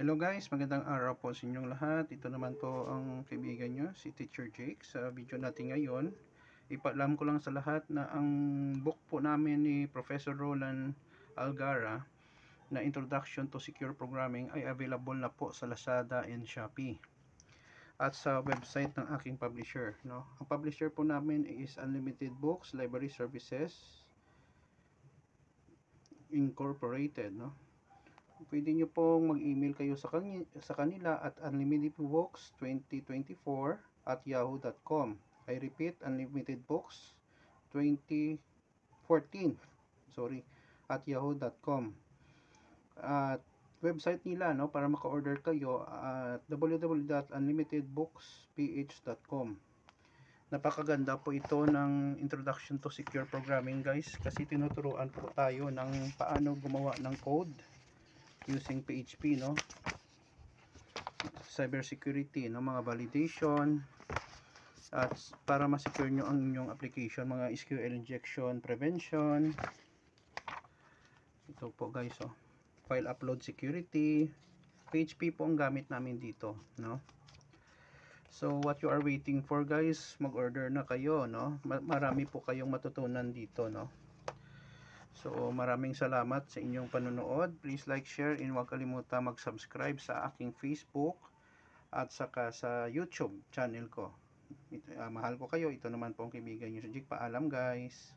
Hello guys, magandang araw po sa inyong lahat. Ito naman po ang kaibigan nyo, si Teacher Jake. Sa video natin ngayon, ipaalam ko lang sa lahat na ang book po namin ni Professor Roland Algara na Introduction to Secure Programming ay available na po sa Lazada and Shopee at sa website ng aking publisher. No? Ang publisher po namin is Unlimited Books Library Services Incorporated. No? Pwede nyo pong mag-email kayo sa kanila at unlimitedbooks2024@yahoo.com. I repeat, unlimitedbooks 2014 at yahoo.com. At website nila, no, para maka-order kayo at www.unlimitedbooksph.com. Napakaganda po ito ng Introduction to Secure Programming, guys, kasi tinuturuan po tayo ng paano gumawa ng code using PHP, no, cyber security, no, mga validation, at para ma-secure nyo ang inyong application, mga SQL injection prevention. Ito po guys, file upload security, PHP po ang gamit namin dito, no. So what you are waiting for, guys? Mag-order na kayo, no. Marami po kayong matutunan dito, no. So maraming salamat sa inyong panonood. Please like, share, and huwag kalimutan mag-subscribe sa aking Facebook at saka sa YouTube channel ko. Mahal ko kayo. Ito naman po ang kaibigan nyo si Jig. Paalam guys.